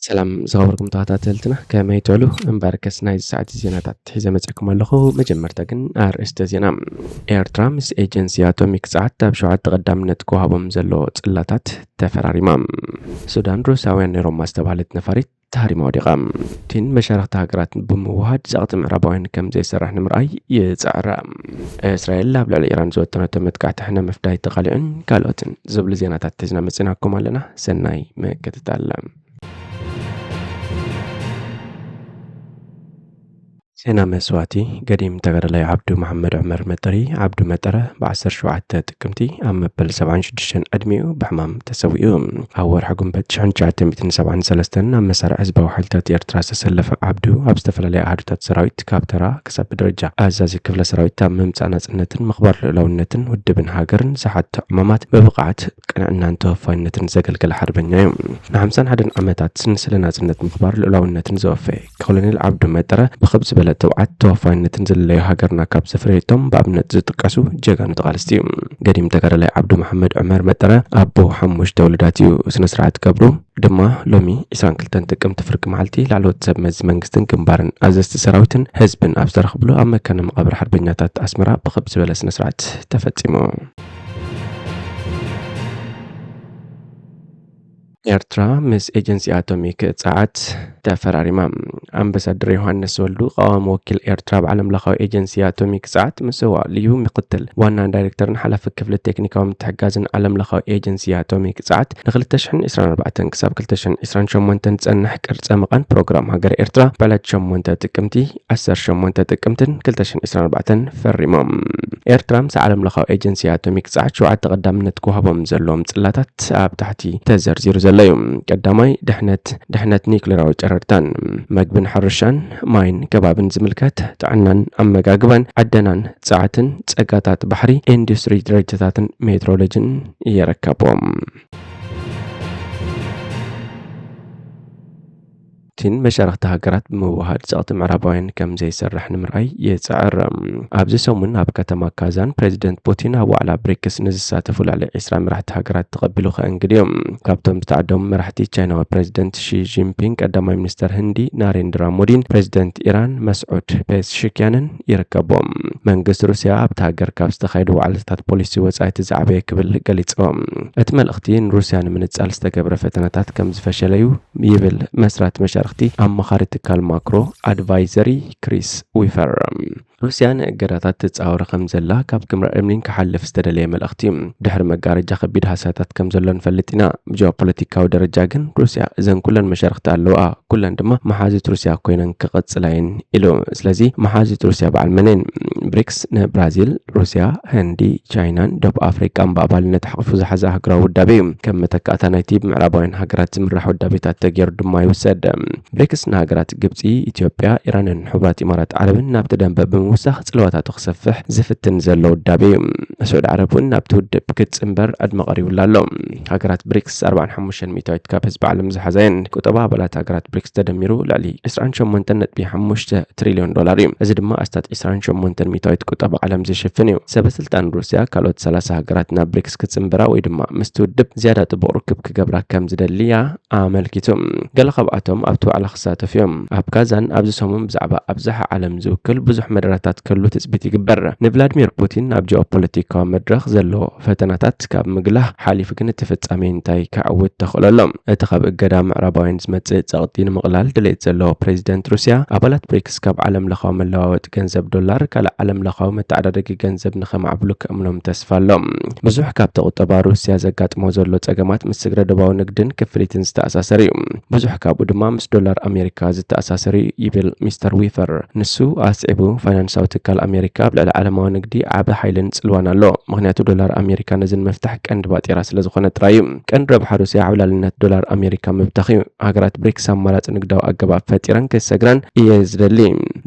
ሰላም ዝኸበርኩም ተኸታተልትና ከመይ ትዕሉ እምበረከስ ናይ ሰዓት ዜናታት ሒዘ መጽአኩም ኣለኹ። መጀመርታ ግን ኣርእስተ ዜና። ኤርትራ ምስ ኤጀንሲ ኣቶሚክ ሰዓት ኣብ 7 ቀዳምነት ክወሃቦም ዘሎ ጽላታት ተፈራሪማ። ሱዳን ሩሳውያን ነይሮም ዝተባህለት ነፋሪት ተሃሪማ ወዲቓ። ቲን መሻርክቲ ሃገራት ብምውሃድ ጸቕጢ ምዕራባውያን ከም ዘይሰርሕ ንምርኣይ ይጻዕራ። እስራኤል ኣብ ልዕሊ ኢራን ዝወጠነቶ መጥቃዕቲ ሕነ መፍዳይ ተቓሊዑን ካልኦትን ዝብሉ ዜናታት ሒዝና መጺናኩም ኣለና። ሰናይ ምክትታል። ዜና መስዋእቲ ገዲም ተገዳላይ ዓብዱ መሐመድ ዑመር መጠሪ ዓብዱ መጠረ ብ17 ጥቅምቲ ኣብ መበል 76 ዕድሚኡ ብሕማም ተሰዊኡ። ኣብ ወርሒ ጉንበት 1973 ኣብ መሳርሒ ህዝባዊ ሓይልታት ኤርትራ ዝተሰለፈ ዓብዱ ኣብ ዝተፈላለየ ኣሃዱታት ሰራዊት ካብ ተራ ክሳብ ደረጃ ኣዛዚ ክፍለ ሰራዊት ኣብ ምምጻእ ናጽነትን ምኽባር ልዕላውነትን ውድብን ሃገርን ዝሓቶ ዕማማት ብብቕዓት ቅንዕናን ተወፋይነትን ዘገልገለ ሓርበኛ እዩ። ን51 ዓመታት ስለ ናጽነት ምኽባር ልዕላውነትን ዘወፈየ ኮሎኔል ዓብዱ መጠረ ብኽብ ዝበለ ተውዓት ተወፋይነትን ዘለዮ ሃገርና ካብ ዘፍረየቶም ብኣብነት ዝጥቀሱ ጀጋኑ ተቓልስቲ እዩ። ገዲም ተጋዳላይ ዓብዱ መሐመድ ዑመር መጠረ ኣቦ 5 ውልዳት እዩ። ስነ ስርዓት ገብሩ ድማ ሎሚ 22 ጥቅምቲ ፍርቂ መዓልቲ ላዕለዎት ሰብ መዚ መንግስትን ግንባርን ኣዘዝቲ ሰራዊትን ህዝብን ኣብ ዝተረኽብሉ ኣብ መካነ መቃብር ሓርበኛታት ኣስመራ ብኽብ ዝበለ ስነ ስርዓት ተፈጺሙ። ኤርትራ ምስ ኤጀንሲ ኣቶሚክ ጸዓት ተፈራሪማ። ኣምባሳደር ዮሃንስ ወልዱ ቃዋሚ ወኪል ኤርትራ ብዓለም ለኻዊ ኤጀንሲ ኣቶሚክ ጸዓት ምስዋ ልዩ ምክትል ዋና ዳይሬክተርን ሓላፊ ክፍሊ ቴክኒካዊ ምትሕጋዝን ዓለም ለኻዊ ኤጀንሲ ኣቶሚክ ጸዓት ን2024 ክሳብ 2028 ጸንሕ ቅርጸ መቓን ፕሮግራም ሃገር ኤርትራ ብዕለት 8 ጥቅምቲ 18 ጥቅምትን 2024 ፈሪሞም። ኤርትራ ምስ ዓለም ለኻዊ ኤጀንሲ ኣቶሚክ ጸዓት 7 ቀዳምነት ክወሃቦም ዘለዎም ጽላታት ኣብ ታሕቲ ተዘርዚሩ ዘሎ እዩ። ቀዳማይ ድሕነት ኒውክሌራዊ ጨረርታን መግብን ሕርሻን ማይን ከባብን ዝምልከት ጥዕናን ኣመጋግባን ዓደናን ጸዓትን ጸጋታት ባሕሪ ኢንዱስትሪ ድርጅታትን ሜትሮሎጅን ይርከቦም። ቲን መሻርክቲ ሃገራት ብምውሃድ ጸቕጢ ምዕራባውያን ከም ዘይሰርሕ ንምርኣይ ይጽዕር። ኣብዚ ሰሙን ኣብ ከተማ ካዛን ፕሬዚደንት ፑቲን ኣብ ዋዕላ ብሪክስ ንዝሳተፉ ልዕሊ 20 መራሕቲ ሃገራት ተቐቢሉ ከእንግዲዮም። ካብቶም ዝተዓደሙ መራሕቲ ቻይናዊ ፕሬዚደንት ሺ ጂንፒንግ፣ ቀዳማይ ሚኒስተር ህንዲ ናሬንድራ ሞዲን፣ ፕሬዚደንት ኢራን መስዑድ ፔዝሽኪያንን ይርከቦም። መንግስቲ ሩስያ ኣብቲ ሃገር ካብ ዝተኻየዱ ዋዕላታት ፖሊሲ ወጻኢ ዝዓበየ ክብል ገሊጾም። እቲ መልእኽቲ ንሩስያ ንምንጻል ዝተገብረ ፈተነታት ከም ዝፈሸለዩ ይብል መስራት መሻርክቲ ኣማኻሪ ትካል ማክሮ ኣድቫይዘሪ ክሪስ ዊፈር። ሩስያ ንእገዳታት ትጻወር ከም ዘላ ካብ ክምራ እምኒን ክሓልፍ ዝተደለየ መልእኽቲ ድሕሪ መጋረጃ ከቢድ ሃሳታት ከም ዘሎ ንፈልጥ ኢና። ብጂኦፖለቲካዊ ደረጃ ግን ሩስያ እዘን ኩለን መሻርክቲ ኣለዋ፣ ኩለን ድማ መሓዚት ሩስያ ኮይነን ክቕጽላየን ኢሉ። ስለዚ መሓዚት ሩስያ በዓል መነን? ብሪክስ ንብራዚል፣ ሩስያ፣ ህንዲ፣ ቻይናን ደቡብ ኣፍሪቃን ብኣባልነት ሓቂፉ ዝሓዘ ሃገራዊ ውዳቤ እዩ። ከም መተካእታ ናይቲ ብምዕራባውያን ሃገራት ዝምራሕ ውዳቤታት ተገይሩ ድማ ይውሰድ። ብሪክስ ንሃገራት ግብፂ፣ ኢትዮጵያ፣ ኢራንን ሕቡራት ኢማራት ዓረብን ናብቲ ደንበ ብምውሳኽ ጽልዋታቱ ክሰፍሕ ዝፍትን ዘሎ ውዳቤ እዩ። ስዑድ ዓረብ እውን ናብቲ ውድብ ክጽምበር ዕድመ ቀሪቡላ ኣሎ። ሃገራት ብሪክስ 45% ካብ ህዝቢ ዓለም ዝሓዘየን ቁጠባ ኣባላት ሃገራት ብሪክስ ተደሚሩ ልዕሊ 28.5 ትሪልዮን ዶላር እዩ። እዚ ድማ ኣስታት 28% ቁጠባ ዓለም ዝሽፍን እዩ። ሰበስልጣን ሩስያ ካልኦት 30 ሃገራት ናብ ብሪክስ ክጽምበራ ወይ ድማ ምስቲ ውድብ ዝያዳ ጽቡቕ ርክብ ክገብራ ከም ዝደልያ ኣመልኪቶም። ገለ ካብኣቶም ኣብቲ ዋዕላ ክሳተፉ እዮም። ኣብ ካዛን ኣብዚ ሰሙን ብዛዕባ ኣብዝሓ ዓለም ዝውክል ብዙሕ መደራታት ከሉ ትጽቢት ይግበር። ንቭላድሚር ፑቲን ኣብ ጂኦፖለቲካዊ መድረኽ ዘሎ ፈተናታት ካብ ምግላህ ሓሊፉ ግን እቲ ፍጻሜ እንታይ ክዓውት ተኽእለሎም። እቲ ካብ እገዳ ምዕራባውያን ዝመጽእ ጸቕጢ ንምቕላል ድሌት ዘለዎ ፕሬዚደንት ሩስያ ኣባላት ብሪክስ ካብ ዓለም ለኻዊ መለዋወጢ ገንዘብ ዶላር ካልእ ዓለም ለኻዊ መተዓዳደጊ ገንዘብ ንኸማዕብሉ ከእምሎም ተስፋ ኣሎም። ብዙሕ ካብ ተቁጠባ ሩስያ ዘጋጥሞ ዘሎ ጸገማት ምስ ስግረ ደባዊ ንግድን ክፍሊትን ዝተኣሳሰር እዩ። ብዙሕ ካብኡ ድማ ምስ ዶላር ኣሜሪካ ዝተኣሳሰር ይብል ሚስተር ዊፈር። ንሱ ኣስዒቡ ፋይናንሳዊ ትካል ኣሜሪካ ኣብ ልዕሊ ዓለማዊ ንግዲ ዓቢ ሓይልን ጽልዋን ኣሎ። ምክንያቱ ዶላር ኣሜሪካ ነዚ ንምፍታሕ ቀንዲ ባጢራ ስለ ዝኾነ ጥራይ እዩ። ቀንዲ ረብሓ ሩስያ ዕብላልነት ዶላር ኣሜሪካ ምብታኽ እዩ። ሃገራት ብሪክስ ኣማራጺ ንግዳዊ ኣገባብ ፈጢረን ክሰግናን እየ ዝደሊ።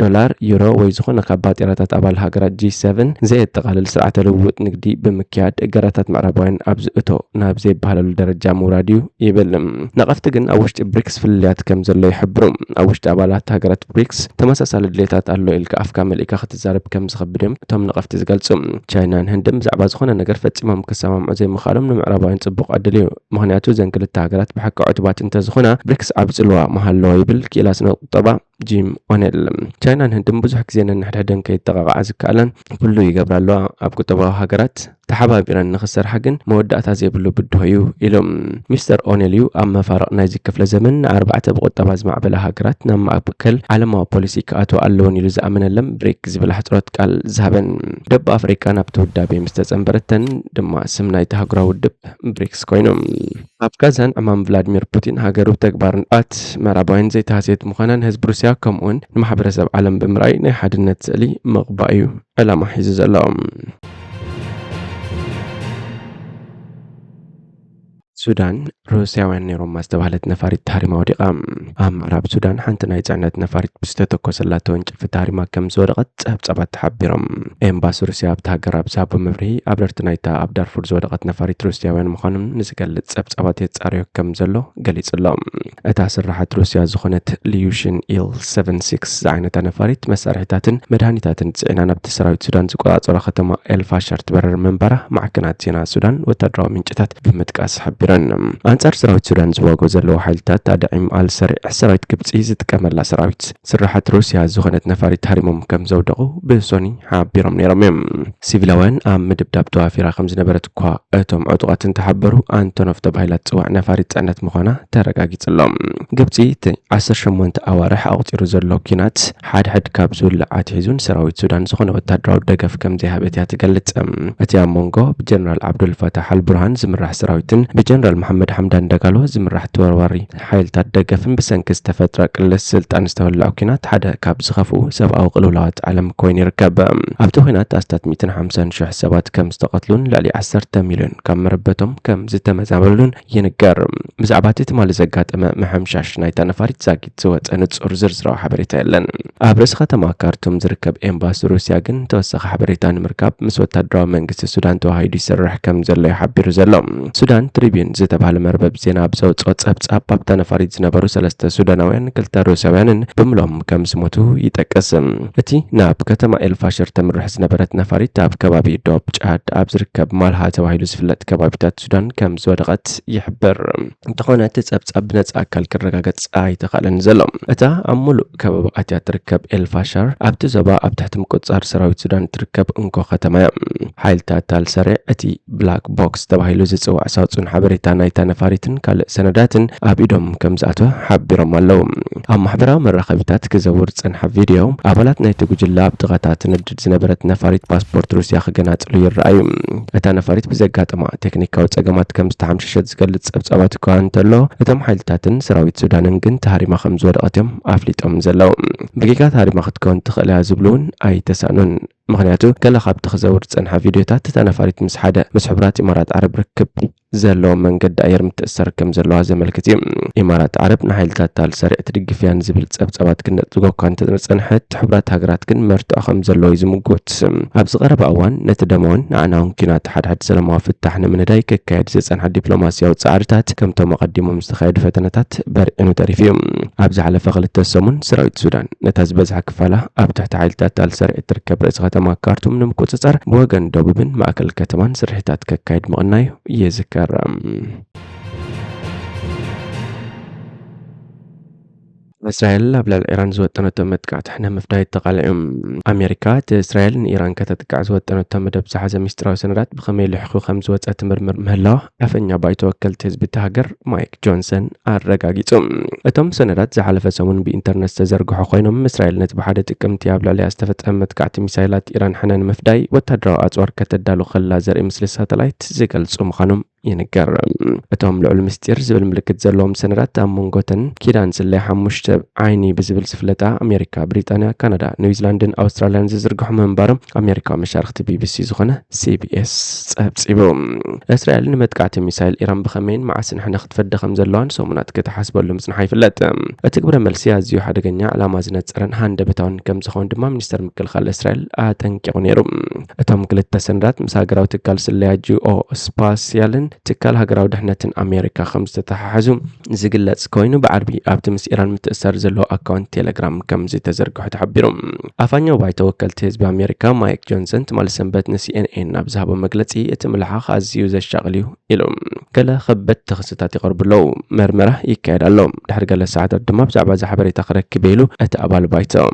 ዶላር ዩሮ ወይ ዝኾነ ካብ ባጤራታት ኣባል ሃገራት G7 ዘየጠቓልል ስርዓተ ልውውጥ ንግዲ ብምክያድ እገራታት ምዕራባውያን ኣብ ዝእቶ ናብ ዘይበሃለሉ ደረጃ ምውራድ እዩ ይብል። ነቐፍቲ ግን ኣብ ውሽጢ ብሪክስ ፍልልያት ከም ዘሎ ይሕብሩ። ኣብ ውሽጢ ኣባላት ሃገራት ብሪክስ ተመሳሳሊ ድሌታት ኣሎ ኢልካ ኣፍካ መልእካ ክትዛረብ ከም ዝኸብድ እዮም እቶም ነቐፍቲ ዝገልጹ። ቻይናን ህንድን ብዛዕባ ዝኾነ ነገር ፈጺሞም ክሰማምዑ ዘይምኻሎም ንምዕራባውያን ጽቡቕ ዕድል እዩ። ምክንያቱ ዘን ክልተ ሃገራት ብሓቂ ዕቱባት እንተዝኾና ብሪክስ ዓብ ጽልዋ መሃለዎ ይብል ክኢላ ስነ ቁጠባ ጂም ኦኔል። ቻይናን ህንድን ብዙሕ ግዜ ነንሕድሕደን ከይተቐቓዓ ዝከኣለን ኩሉ ይገብራ ኣለዋ። ኣብ ቁጠባዊ ሃገራት ተሓባቢረን ንኽሰርሓ ግን መወዳእታ ዘይብሉ ብድሆ እዩ ኢሎም ሚስተር ኦኔል እዩ ኣብ መፋረቕ ናይዚ ክፍለ ዘመን ኣርባዕተ ብቁጠባ ዝማዕበላ ሃገራት ናብ ማእከል ዓለማዊ ፖሊሲ ክኣትዋ ኣለዎን ኢሉ ዝኣመነለም ብሪክ ዝብል ሕፅሮት ቃል ዝሃበን። ደቡብ ኣፍሪካ ናብቲ ውዳቤ ምስ ተፀንበረተን ድማ ስም ናይቲ ሃገራዊ ውድብ ብሪክስ ኮይኖም ኣብ ጋዛን ዕማም ቭላድሚር ፑቲን ሃገሩ ተግባር ንቃት ምዕራባውያን ዘይተሃስየት ምዃናን ህዝቢ ሩስያ ከምኡውን ንማሕበረሰብ ዓለም ብምርኣይ ናይ ሓድነት ስእሊ ምቕባእ እዩ ዕላማ ሒዙ ዘለዎም። ሱዳን ሩስያውያን ነይሮማ ዝተባህለት ነፋሪት ተሃሪማ ወዲቓ። ኣብ ምዕራብ ሱዳን ሓንቲ ናይ ጽዕነት ነፋሪት ብዝተተኮሰላ ተወንጭፊ ተሃሪማ ከም ዝወደቐት ጸብጻባት ተሓቢሮም። ኤምባሲ ሩስያ ኣብቲ ሃገር ኣብ ዝሃቦ መብርሂ ኣብ ረርቲ ናይታ ኣብ ዳርፉር ዝወደቐት ነፋሪት ሩስያውያን ምዃኖም ንዝገልጽ ጸብጻባት የጻርዮ ከም ዘሎ ገሊጹ ኣሎ። እታ ስራሓት ሩስያ ዝኾነት ሊዩሽን ኢል-76 ዝዓይነታ ነፋሪት መሳርሒታትን መድሃኒታትን ጽዒና ናብቲ ሰራዊት ሱዳን ዝቆጻጸሮ ከተማ ኤልፋሸር ትበረር ምንባራ ማዕከናት ዜና ሱዳን ወታደራዊ ምንጭታት ብምጥቃስ ሓቢሮም። አንጻር ሰራዊት ሱዳን ዝዋጎ ዘለዎ ሓይልታት ታዳዒም አልሰሪዕ ሰራዊት ግብፂ ዝጥቀመላ ሰራዊት ስራሓት ሩስያ ዝኾነት ነፋሪት ሃሪሞም ከም ዘውደቑ ብሶኒ ሓቢሮም ነይሮም እዮም። ሲቪላውያን ኣብ ምድብዳብ ተዋፊራ ከም ዝነበረት እኳ እቶም ዕጡቓት እንተሓበሩ አንቶኖቭ ተባሂላ ትፅዋዕ ነፋሪት ጽዕነት ምዃና ተረጋጊጹሎም። ግብፂ 18 ኣዋርሕ ኣቕፂሩ ዘሎ ኩናት ሓድሕድ ካብ ዝውላዕ ኣትሒዙን ሰራዊት ሱዳን ዝኾነ ወታደራዊ ደገፍ ከም ዘይሃበት እያ ትገልጽ። እቲ ኣብ መንጎ ብጀነራል ዓብዱልፈታሕ አልቡርሃን ዝምራሕ ሰራዊትን ጀነራል መሐመድ ሐምዳን ደጋሎ ዝምራሕ ተወርዋሪ ሓይልታት ደገፍን ብሰንኪ ዝተፈጥረ ቅልስ ስልጣን ዝተወልዐ ኩናት ሓደ ካብ ዝኸፍኡ ሰብኣዊ ቅልውላዋት ዓለም ኮይኑ ይርከብ። ኣብቲ ኩናት ኣስታት 150,000 ሰባት ከም ዝተቐትሉን ልዕሊ 10 ሚልዮን ካብ መረበቶም ከም ዝተመዛበሉን ይንገር። ብዛዕባ እቲ ትማሊ ዘጋጠመ ምሕምሻሽ ናይታ ነፋሪት ዛጊት ዝወፀ ንጹር ዝርዝራዊ ሓበሬታ የለን። ኣብ ርእሲ ከተማ ካርቱም ዝርከብ ኤምባሲ ሩስያ ግን ተወሳኺ ሓበሬታ ንምርካብ ምስ ወታደራዊ መንግስቲ ሱዳን ተዋሂዱ ይሰርሕ ከም ዘሎ ይሓቢሩ ዘሎ። ሱዳን ትሪቢዩን ዝተባህለ መርበብ ዜና ብዘውፅኦ ጸብጻብ ኣብታ ነፋሪት ዝነበሩ 3 ሱዳናውያን 2 ሩስያውያንን ብምሎም ከም ዝሞቱ ይጠቅስ። እቲ ናብ ከተማ ኤልፋሸር ተምርሕ ዝነበረት ነፋሪት ኣብ ከባቢ ዶብ ጫድ ኣብ ዝርከብ ማልሃ ተባሂሉ ዝፍለጥ ከባቢታት ሱዳን ከም ዝወደቐት ይሕብር። እንተኾነ እቲ ጸብጻብ ብነጻ ኣካል ክረጋገጽ ኣይተኻእለን ዘሎ። እታ ኣብ ሙሉእ ከበባ ኣትያ ትርከብ ኤልፋሸር ኣብቲ ዞባ ኣብ ትሕቲ ምቁጽጻር ሰራዊት ሱዳን ትርከብ እንኮ ከተማ እያ። ሓይልታት አልሰሪዕ እቲ ብላክ ቦክስ ተባሂሉ ዝጽዋዕ ሳውፅን ሓበሬታ ናይታ ነፋሪትን ካልእ ሰነዳትን ኣብ ኢዶም ከም ዝኣተወ ሓቢሮም ኣለዉ። ኣብ ማሕበራዊ መራኸቢታት ክዘውር ዝጸንሐ ቪድዮ ኣባላት ናይቲ ጉጅለ ኣብ ጥቓታ ትነድድ ዝነበረት ነፋሪት ፓስፖርት ሩስያ ክገናጽሉ ይረኣዩ። እታ ነፋሪት ብዘጋጠማ ቴክኒካዊ ጸገማት ከም ዝተሓምሸሸት ዝገልጽ ጸብጻባት እኳ እንተሎ እቶም ሓይልታትን ሰራዊት ሱዳንን ግን ተሃሪማ ከም ዝወደቐት እዮም ኣፍሊጦም ዘለዉ። ብጌጋ ተሃሪማ ክትከውን ትኽእል እያ ዝብሉ እውን ኣይተሳኑን። ምክንያቱ ገለ ካብቲ ክዘውር ዝጸንሐ ቪድዮታት እታ ነፋሪት ምስ ሓደ ምስ ሕቡራት ኢማራት ዓረብ ርክብ ዘለዎ መንገዲ ኣየር ምትእስሳር ከም ዘለዋ ዘመልክት እዩ። ኢማራት ዓረብ ንሓይልታት አልሰሪዕ ትድግፍ እያን ዝብል ጸብጻባት ክነጥጎ እኳ እንተጸንሐት ሕቡራት ሃገራት ግን መርትዖ ከም ዘለዎ እዩ ዝምጎት። ኣብዚ ቀረባ እዋን ነቲ ደመወን ንኣናውን ኩናት ሓድሓድ ሰላማዊ ፍታሕ ንምንዳይ ክካየድ ዝጸንሐ ዲፕሎማስያዊ ጻዕርታት ከምቶም ኣቐዲሞም ዝተኻየዱ ፈተነታት በርዒኑ ተሪፍ እዩ። ኣብ ዝሓለፈ 2 ሰሙን ሰራዊት ሱዳን ነታ ዝበዝሐ ክፋላ ኣብ ትሕቲ ሓይልታት አልሰሪዕ ትርከብ ርእሲ ከተማ ካርቱም ንምቁጽጻር ብወገን ደቡብን ማእከል ከተማን ስርሒታት ከካይድ ምቕናዩ ይዝከር። እስራኤል ኣብ ልዕሊ ኢራን ዝወጠነቶ መጥቃዕቲ ንምፍዳይ ተቓሊዑም። ኣሜሪካ እቲ እስራኤል ንኢራን ከተጥቃዕ ዝወጠነቶ መደብ ዝሓዘ ሚስጥራዊ ሰነዳት ብኸመይ ልሕኹ ከም ዝወፀ ትምርምር ምህላዋ ዓፈኛ ባይቶ ወከልቲ ህዝቢ እቲ ሃገር ማይክ ጆንሰን ኣረጋጊጹ። እቶም ሰነዳት ዝሓለፈ ሰሙን ብኢንተርነት ዝተዘርግሑ ኮይኖም እስራኤል ነቲ ብሓደ ጥቅምቲ ኣብ ልዕሊኣ ዝተፈጸመ መጥቃዕቲ ሚሳይላት ኢራን ሕነ ንምፍዳይ ወታደራዊ ኣጽዋር ከተዳሉ ከላ ዘርኢ ምስሊ ሳተላይት ዝገልጹ ምዃኖም ينقر اتهم لعل مستير زبل ملكت زلهم سنرات مونغوتن كيران سلي حمشت عيني بزبل سفلتا امريكا بريطانيا كندا نيوزيلاندن استراليا زرقحوا منبر امريكا مشاركت بي بي سي زخنه سي بي اس صبصيبهم اسرائيل نمتقعت ميسايل ايران بخمين مع سنحنا خدفد خم زلوان سومنات كتحسبوا مصنع يفلت اتكبر ملسي ازيو حدغنيا على مازنت صرن هاند بتاون كم زخون دما منستر مكلخال اسرائيل اتنقوا نيرم اتهم كلتا سنرات مساغراو تكال سلاجو او سباسيالن تكال هاغراو دحنتن امريكا خمس تتححزو زغلص كوينو بعربي ابت مس ايران متأثر زلو اكونت تيليجرام كم زي تزرغحو تحبيرم افانيو باي توكلت حزب امريكا مايك جونسون تمال سنبت نسي ان ان ابزهبو مغلصي اتملحا ازيو زشغليو يلوم كلا خبت تخصتات يقرب له مرمره يكايد اللوم دحر قال ساعات دما بزعبا زحبري تخرك بيلو اتقبال بايتو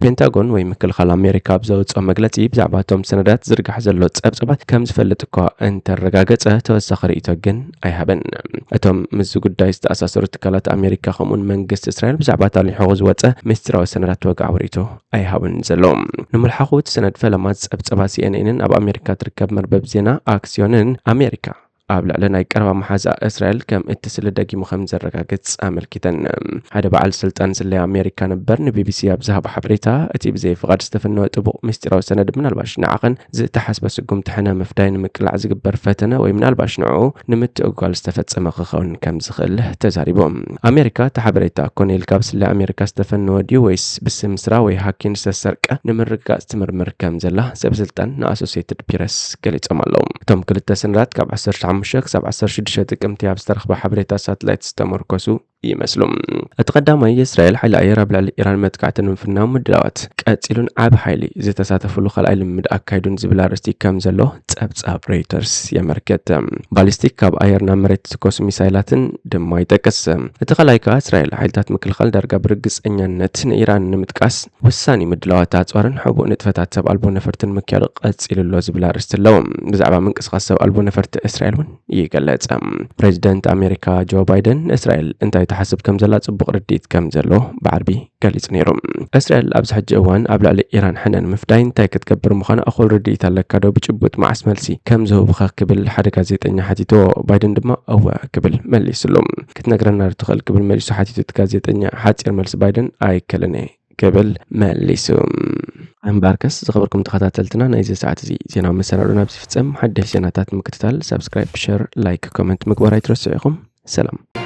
بنتاغون وي مكل خال امريكا بزوصو مغلصي بزعباتهم سندات زرغح زلو صبصبات كم زفلط كو انت رغاغصه توسخ ريتو جن ايهبن اتم مز ጉዳይ ዝተኣሳሰሩ ትካላት ኣሜሪካ ከምኡን መንግስቲ እስራኤል ብዛዕባ ታሊሑ ዝወፀ ምስጢራዊ ሰነዳት ወግዓዊ ሪቶ ኣይሃብን ዘሎም ንምልሓኹት ሰነድ ፈለማት ፀብፀባ ሲኤንኤንን ኣብ ኣሜሪካ ትርከብ መርበብ ዜና ኣክሲዮንን ኣሜሪካ ኣብ ልዕሊ ናይ ቀረባ መሓዛ እስራኤል ከም እትስለ ደጊሙ ከም ዘረጋግጽ ኣመልኪተን ሓደ በዓል ስልጣን ስለ ኣሜሪካ ነበር ንቢቢሲ ኣብ ዝሃብ ሓበሬታ እቲ ብዘይ ፍቃድ ዝተፈነወ ጥቡቅ ምስጢራዊ ሰነድ ምናልባሽ ንዓቐን ዝተሓስበ ስጉም ትሕነ ምፍዳይ ንምቅላዕ ዝግበር ፈተነ ወይ ምናልባሽ ንዑ ንምትእጓል ዝተፈጸመ ክኸውን ከም ዝኽእል ተዛሪቦም ኣሜሪካ ተሓበሬታ ኮኔል ካብ ስለ ኣሜሪካ ዝተፈነወ ድዩ ወይስ ብስም ስራ ወይ ሃኪን ዝተሰርቀ ንምርጋጽ ትምርምር ከም ዘላ ሰብ ስልጣን ንኣሶሲየትድ ፕሬስ ገሊጾም ኣለዉ እቶም ክልተ ሰነዳት ካብ 15 ክሳብ 16 ጥቅምቲ ኣብ ዝተረኽበ ሓበሬታ ሳተላይት ዝተመርኮሱ ይመስሉም እተቀዳማይ እስራኤል ሓይሊ ኣየር ኣብ ልዕሊ ኢራን መጥቃዕትን ምፍናው ምድላዋት ቀፂሉን ዓብ ሓይሊ ዝተሳተፈሉ ካልኣይ ልምድ ኣካይዱን ዝብል ኣርእስቲ ከም ዘሎ ፀብጻብ ሬይተርስ የመልክት ባሊስቲክ ካብ ኣየር ናብ መሬት ዝትኮሱ ሚሳይላትን ድማ ይጠቅስ እቲ ካልኣይ ከዓ እስራኤል ሓይልታት ምክልኻል ዳርጋ ብርግፀኛነት ንኢራን ንምጥቃስ ውሳኔ ምድላዋት ኣፅዋርን ሕቡእ ንጥፈታት ሰብ ኣልቦ ነፈርትን ምክያድ ቀፂሉሎ ዝብል ኣርእስቲ ኣለዎ ብዛዕባ ምንቅስቃስ ሰብ ኣልቦ ነፈርቲ እስራኤል እውን ይገለጽ ፕሬዚደንት ኣሜሪካ ጆ ባይደን እስራኤል እንታይ تحسب كم زلا صبق رديت كم زلو بعربي قاليص نيرم اسرائيل ابز حج اوان ابلع ايران حنن مفداين تاي كتكبر مخانه اخو رديت لكادو بچبوت مع اسملسي كم زو بخكبل حد غازيطنيا حتيتو بايدن دما او كبل مليسلوم كتنغرنا رتخل كبل مليسو حتيتو غازيطنيا حاصير ملس بايدن اي كلني كبل مليسوم امباركس زخبركم تخاتلتنا نايزي ساعات زينا مسنادنا بزفصم حدث زيناتات مكتتال سبسكرايب شير لايك كومنت مغبر ايترسيكم سلام